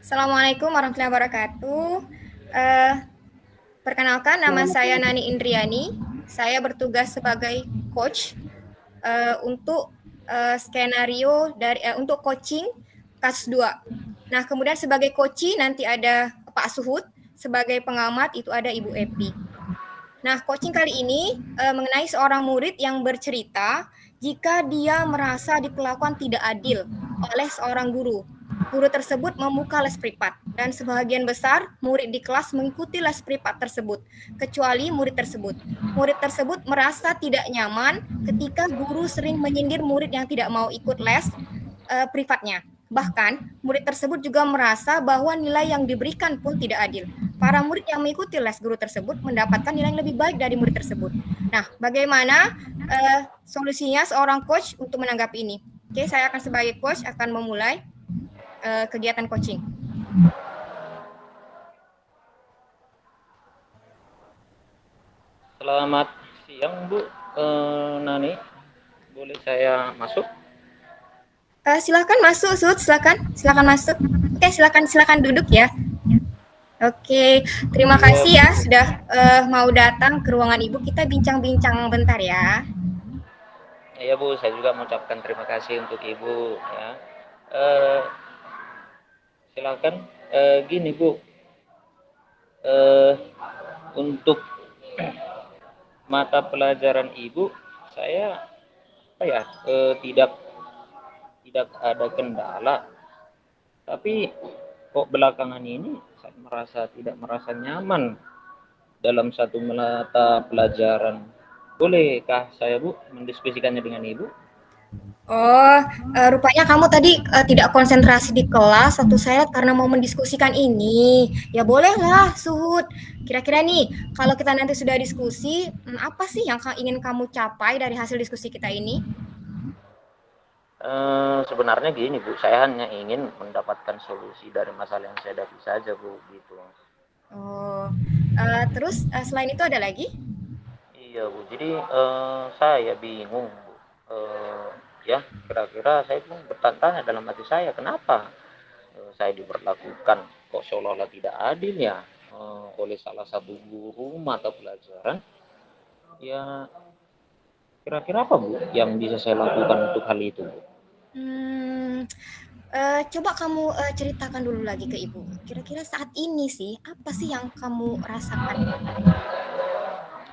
Assalamualaikum warahmatullahi wabarakatuh. Eh, Perkenalkan, nama saya Nani Indriani. Saya bertugas sebagai coach untuk skenario untuk coaching kasus 2. Nah, kemudian sebagai coaching nanti ada Pak Suhud, sebagai pengamat itu ada Ibu Epi. Nah, coaching kali ini mengenai seorang murid yang bercerita jika dia merasa diperlakukan tidak adil oleh seorang guru. Guru tersebut membuka les privat dan sebagian besar murid di kelas mengikuti les privat tersebut, kecuali murid tersebut. Murid tersebut merasa tidak nyaman ketika guru sering menyindir murid yang tidak mau ikut les privatnya. Bahkan, murid tersebut juga merasa bahwa nilai yang diberikan pun tidak adil. Para murid yang mengikuti les guru tersebut mendapatkan nilai yang lebih baik dari murid tersebut. Nah, bagaimana solusinya seorang coach untuk menanggapi ini? Oke, saya akan sebagai coach akan memulai kegiatan coaching. Selamat siang Bu Nani, boleh saya masuk? Silakan masuk, Sud. Silakan masuk. Oke, silakan duduk ya. Oke, terima kasih ya sudah mau datang ke ruangan Ibu. Kita bincang-bincang bentar ya. Iya Bu, saya juga mengucapkan terima kasih untuk Ibu ya. Eh, Silakan. Gini Bu, eh, untuk mata pelajaran Ibu saya apa ya tidak ada kendala, tapi kok belakangan ini saya tidak merasa nyaman dalam satu mata pelajaran. Bolehkah saya Bu mendiskusikannya dengan Ibu? Oh, rupanya kamu tadi tidak konsentrasi di kelas waktu saya karena mau mendiskusikan ini. Ya bolehlah, Suhud. Kira-kira nih, kalau kita nanti sudah diskusi, apa sih yang ingin kamu capai dari hasil diskusi kita ini? Sebenarnya gini Bu, saya hanya ingin mendapatkan solusi dari masalah yang saya hadapi saja Bu, gitu. Oh, terus selain itu ada lagi? Iya Bu, jadi saya bingung Bu. Ya, kira-kira saya pun bertanya dalam hati saya, kenapa saya diperlakukan kok seolah-olah tidak adil ya oleh salah satu guru mata pelajaran. Ya, kira-kira apa Bu yang bisa saya lakukan untuk hal itu Bu? Hmm, coba kamu ceritakan dulu lagi ke ibu. Kira-kira saat ini sih, apa sih yang kamu rasakan?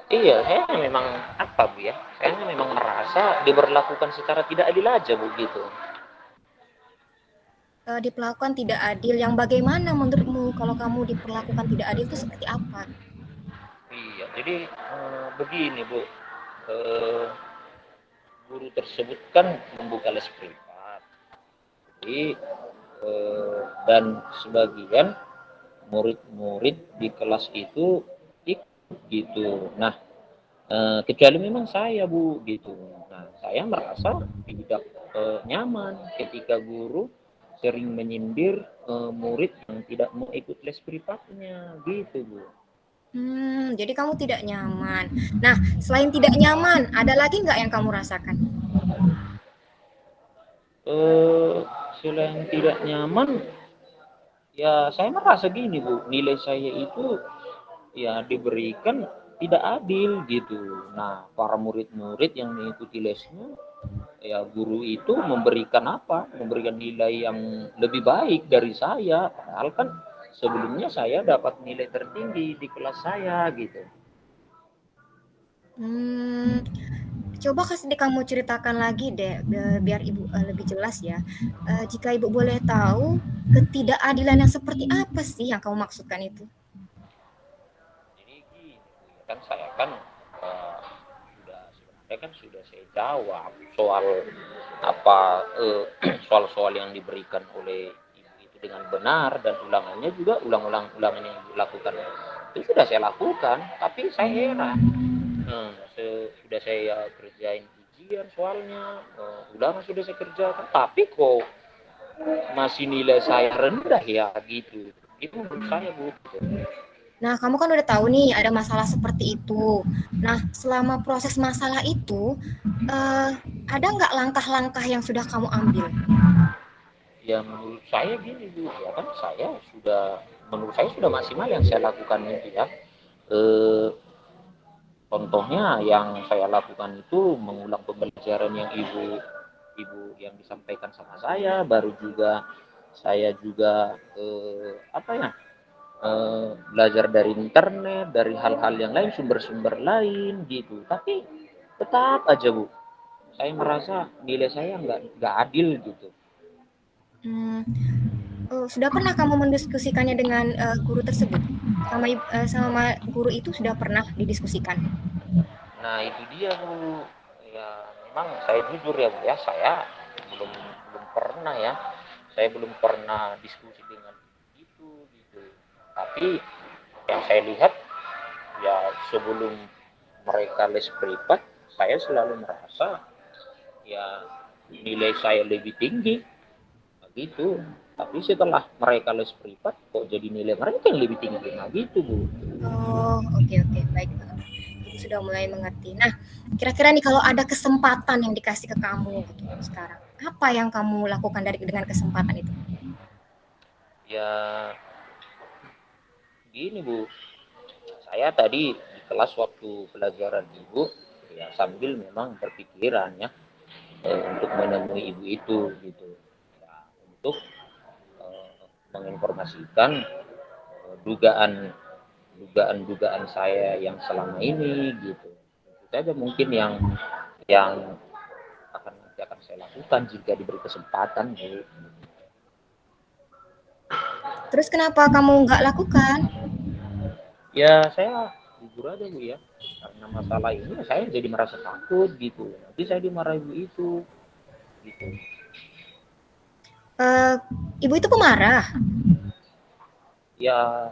Iya, saya memang apa Bu ya? Saya memang merasa diberlakukan secara tidak adil aja Bu gitu. Diperlakukan tidak adil. Yang bagaimana menurutmu kalau kamu diperlakukan tidak adil itu seperti apa? Iya, jadi begini Bu, eh, guru tersebut kan membuka les privat, jadi dan sebagian murid-murid di kelas itu ikut gitu. Nah, kecuali memang saya Bu gitu. Nah, saya merasa tidak nyaman ketika guru sering menyindir murid yang tidak mau ikut les privatnya gitu Bu. Jadi kamu tidak nyaman. Nah, selain tidak nyaman, ada lagi nggak yang kamu rasakan? eh Selain tidak nyaman, ya saya merasa gini Bu, nilai saya itu ya diberikan tidak adil gitu. Nah, para murid-murid yang mengikuti lesnya, ya guru itu memberikan apa? Memberikan nilai yang lebih baik dari saya, padahal kan sebelumnya saya dapat nilai tertinggi di kelas saya gitu. Hmm, Coba kasih deh kamu ceritakan lagi deh, biar ibu lebih jelas ya. Jika ibu boleh tahu, ketidakadilan yang seperti apa sih yang kamu maksudkan itu? Jadi gini Bu, ya kan saya kan sudah sebenarnya kan sudah saya jawab soal apa soal-soal yang diberikan oleh ibu itu dengan benar, dan ulangannya juga ulangan yang dilakukan itu sudah saya lakukan, tapi saya heran. Sudah saya kerjain ujian soalnya, ulangan sudah saya kerjakan, tapi kok masih nilai saya rendah ya gitu. Itu menurut saya Bu. Nah, kamu kan udah tahu nih ada masalah seperti itu. Nah, selama proses masalah itu, ada nggak langkah-langkah yang sudah kamu ambil? Ya menurut saya gini Bu, ya kan menurut saya sudah maksimal yang saya lakukan itu ya. Eh, Contohnya yang saya lakukan itu mengulang pembelajaran yang ibu yang disampaikan sama saya, baru juga saya juga belajar dari internet, dari hal-hal yang lain, sumber-sumber lain gitu. Tapi tetap aja Bu, saya merasa nilai saya nggak adil gitu. Hmm, sudah pernah kamu mendiskusikannya dengan guru tersebut? Sama guru itu sudah pernah didiskusikan? Nah itu dia Bu, ya memang saya jujur ya Bu ya, saya belum belum pernah ya, saya belum pernah diskusi dengan itu gitu. Tapi yang saya lihat ya sebelum mereka les privat, saya selalu merasa ya nilai saya lebih tinggi begitu. Tapi setelah mereka les privat kok jadi nilai mereka yang lebih tinggi nah gitu Bu. Oh, oke oke, baik. Ibu sudah mulai mengerti. Nah, kira-kira nih kalau ada kesempatan yang dikasih ke kamu gitu sekarang, apa yang kamu lakukan dengan kesempatan itu? Ya gini Bu, saya tadi di kelas waktu pelajaran ibu ya sambil memang berpikiran ya untuk menemui ibu itu gitu ya, untuk menginformasikan dugaan dugaan saya yang selama ini gitu. Itu saja mungkin yang akan saya lakukan jika diberi kesempatan Bu. Terus kenapa kamu nggak lakukan? Ya saya jujur aja Bu ya, karena masalah ini saya jadi merasa takut gitu, nanti saya dimarahi ibu itu gitu. Eh, Ibu itu pemarah. Ya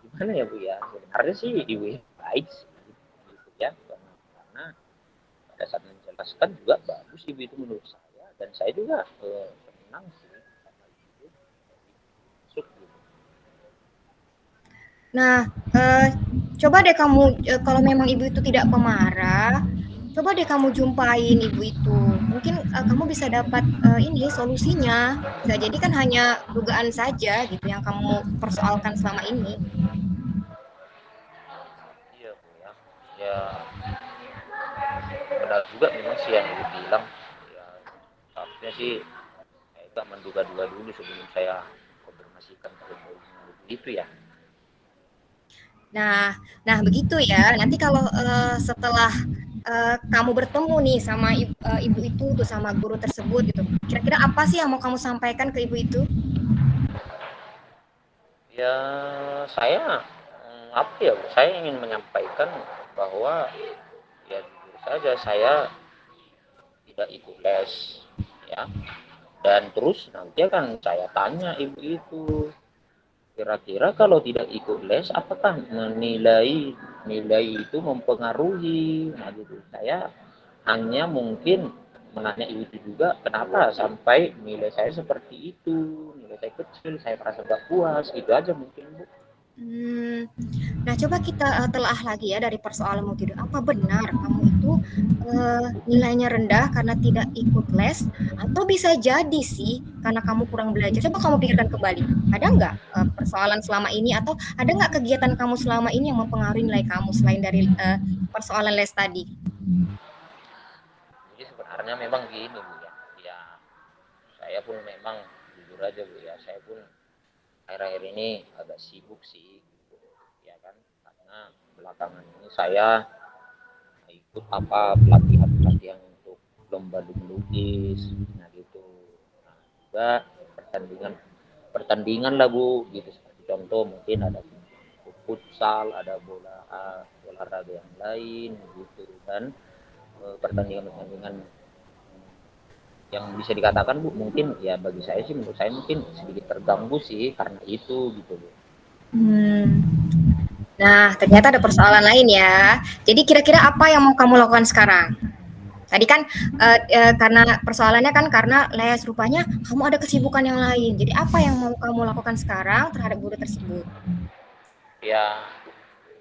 gimana ya Bu ya, sebenarnya sih ibu yang baik sih gitu ya, karena pada saat menjelaskan juga bagus ibu itu menurut saya, dan saya juga senang sih karena itu masuk gitu. Nah, coba deh kamu, kalau memang ibu itu tidak pemarah, coba deh kamu jumpain ibu itu. Mungkin kamu bisa dapat ini solusinya. Bisa jadi kan hanya dugaan saja gitu yang kamu persoalkan selama ini. Iya Bu ya, ya benar juga memang sih yang ibu bilang ya, seharusnya sih saya agak menduga-duga dulu sebelum saya konfirmasikan ke ibu itu ya. Nah, nah begitu ya. Nanti kalau setelah kamu bertemu nih sama ibu itu tuh sama guru tersebut gitu. Kira-kira apa sih yang mau kamu sampaikan ke ibu itu? Ya saya apa ya Bu, saya ingin menyampaikan bahwa ya jujur saja saya tidak ikut les ya, dan terus nanti akan saya tanya ibu itu kira-kira kalau tidak ikut les apakah nilai itu mempengaruhi nah gitu. Saya hanya mungkin menanya ibu itu juga kenapa sampai nilai saya seperti itu, nilai saya kecil, saya merasa gak puas, itu aja mungkin Bu. Hmm, nah, coba kita telah lagi ya dari persoalanmu gitu. Apa benar kamu itu nilainya rendah karena tidak ikut les, atau bisa jadi sih karena kamu kurang belajar? Coba kamu pikirkan kembali. Ada nggak persoalan selama ini, atau ada nggak kegiatan kamu selama ini yang mempengaruhi nilai kamu selain dari persoalan les tadi? Jadi sebenarnya memang gini Bu ya, ya saya pun memang jujur aja Bu ya, saya pun akhir-akhir ini agak sibuk sih gitu ya kan, karena belakangan ini saya ikut pelatihan untuk lomba lukis nah gitu, nah juga pertandingan pertandingan lah Bu gitu, seperti contoh mungkin ada futsal, ada olahraga yang lain gitu, dan pertandingan-pertandingan yang bisa dikatakan Bu mungkin ya bagi saya sih, menurut saya mungkin sedikit terganggu sih karena itu gitu Bu. Hmm. Nah, ternyata ada persoalan lain ya. Jadi kira-kira apa yang mau kamu lakukan sekarang? Tadi kan karena persoalannya kan karena les, rupanya kamu ada kesibukan yang lain. Jadi apa yang mau kamu lakukan sekarang terhadap guru tersebut? Ya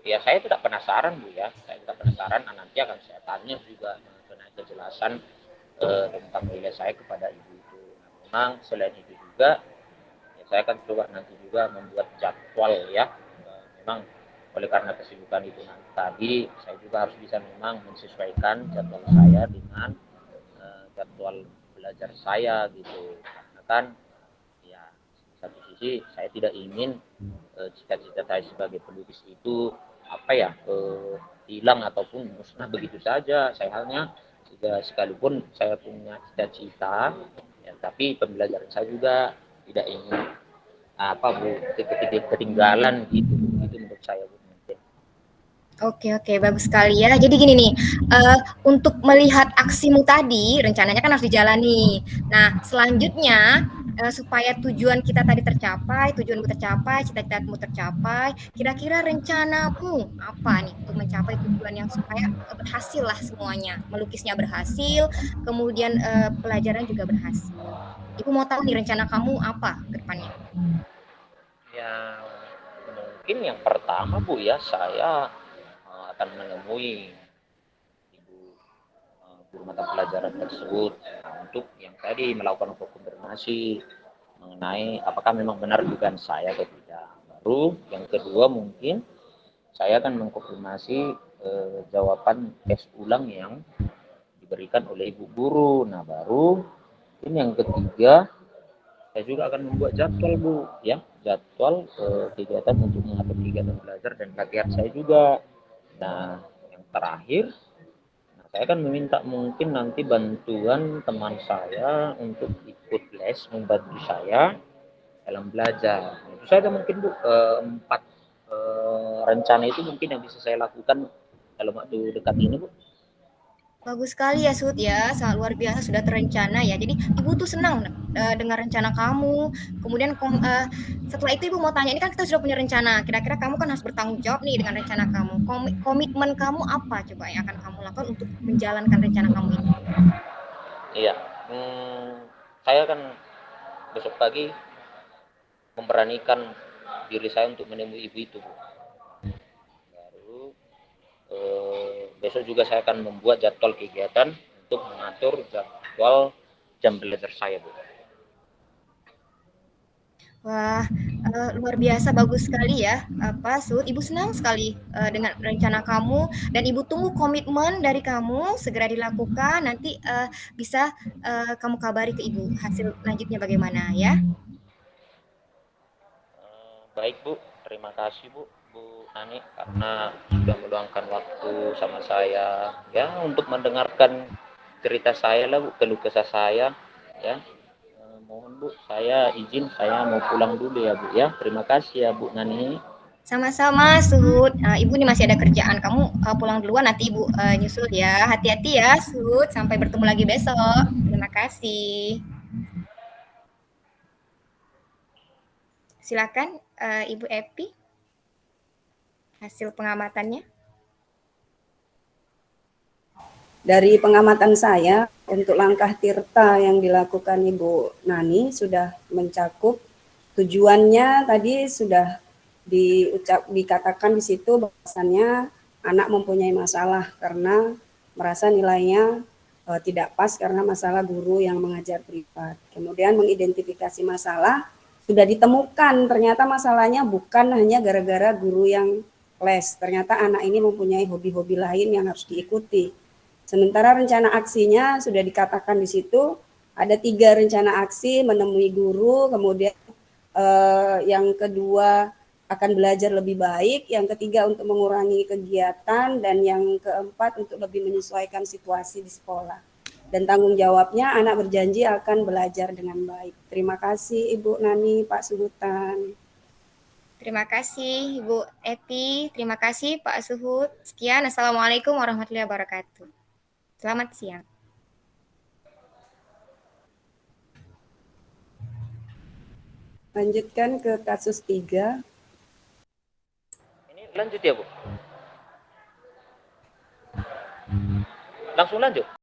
ya saya tidak penasaran Bu ya, saya tidak penasaran, nah, nanti akan saya tanya juga mengenai kejelasan tentang nilai saya kepada ibu itu. Nah, memang selain itu juga ya saya akan coba nanti juga membuat jadwal ya. Memang oleh karena kesibukan itu nanti tadi saya juga harus bisa memang menyesuaikan jadwal saya dengan jadwal belajar saya gitu. Karena kan ya di satu sisi saya tidak ingin cita-cita saya sebagai pelukis itu apa ya hilang ataupun musnah begitu saja. Saya hanya sekalipun saya punya cita-cita ya, tapi pembelajaran saya juga tidak ingin apa bu ketinggalan gitu itu menurut saya bu. Oke, bagus sekali ya. Jadi gini nih, untuk melihat aksimu tadi, rencananya kan harus dijalani. Nah, selanjutnya, supaya tujuan kita tadi tercapai, tujuanmu tercapai, cita-citamu tercapai, kira-kira rencanamu apa nih untuk mencapai tujuan yang supaya berhasil lah semuanya? Melukisnya berhasil, kemudian pelajaran juga berhasil. Ibu mau tahu nih rencana kamu apa ke depannya? Ya mungkin yang pertama bu ya saya akan menemui ibu guru mata pelajaran tersebut untuk yang tadi melakukan konfirmasi mengenai apakah memang benar dugaan saya atau tidak. Baru yang kedua mungkin saya akan mengkonfirmasi jawaban tes ulang yang diberikan oleh ibu guru. Nah baru ini yang ketiga saya juga akan membuat jadwal bu ya jadwal kegiatan untuk mengatur kegiatan belajar dan latihan saya juga. Nah yang terakhir saya akan meminta mungkin nanti bantuan teman saya untuk ikut les membantu saya dalam belajar. Itu saja mungkin bu empat rencana itu mungkin yang bisa saya lakukan dalam waktu dekat ini bu. Bagus sekali ya Sud ya, sangat luar biasa sudah terencana ya. Jadi Ibu tuh senang dengan rencana kamu. Kemudian setelah itu Ibu mau tanya, ini kan kita sudah punya rencana. Kira-kira kamu kan harus bertanggung jawab nih dengan rencana kamu. Komitmen kamu apa coba yang akan kamu lakukan untuk menjalankan rencana kamu ini? Iya, saya akan besok pagi memberanikan diri saya untuk menemui ibu itu bu. Baru besok juga saya akan membuat jadwal kegiatan untuk mengatur jadwal jam belajar saya bu. Wah, luar biasa bagus sekali ya, apa, Sud. Ibu senang sekali, dengan rencana kamu dan Ibu tunggu komitmen dari kamu segera dilakukan, nanti, bisa, kamu kabari ke Ibu hasil lanjutnya bagaimana ya. Baik Bu, terima kasih Bu, Bu Nani karena sudah meluangkan waktu sama saya ya untuk mendengarkan cerita saya lah Bu, keluh kesah saya ya. Mohon Bu, saya izin saya mau pulang dulu ya Bu ya. Terima kasih ya Bu Nani. Sama-sama, Sud. Ibu nih masih ada kerjaan, kamu, pulang duluan nanti Ibu, nyusul ya. Hati-hati ya, Sud, sampai bertemu lagi besok. Terima kasih. Silakan, Ibu Epi, hasil pengamatannya. Dari pengamatan saya, untuk langkah tirta yang dilakukan Ibu Nani sudah mencakup tujuannya tadi sudah dikatakan di situ bahwasannya anak mempunyai masalah karena merasa nilainya tidak pas karena masalah guru yang mengajar privat. Kemudian mengidentifikasi masalah, sudah ditemukan ternyata masalahnya bukan hanya gara-gara guru yang les, ternyata anak ini mempunyai hobi-hobi lain yang harus diikuti. Sementara rencana aksinya sudah dikatakan di situ, ada 3 rencana aksi, menemui guru, kemudian yang kedua akan belajar lebih baik, yang ketiga untuk mengurangi kegiatan, dan yang keempat untuk lebih menyesuaikan situasi di sekolah. Dan tanggung jawabnya anak berjanji akan belajar dengan baik. Terima kasih Ibu Nani, Pak Suhutan. Terima kasih Ibu Epi, terima kasih Pak Suhud. Sekian, Assalamualaikum warahmatullahi wabarakatuh. Selamat siang. Lanjutkan ke kasus 3. Ini lanjut ya Bu. Langsung lanjut.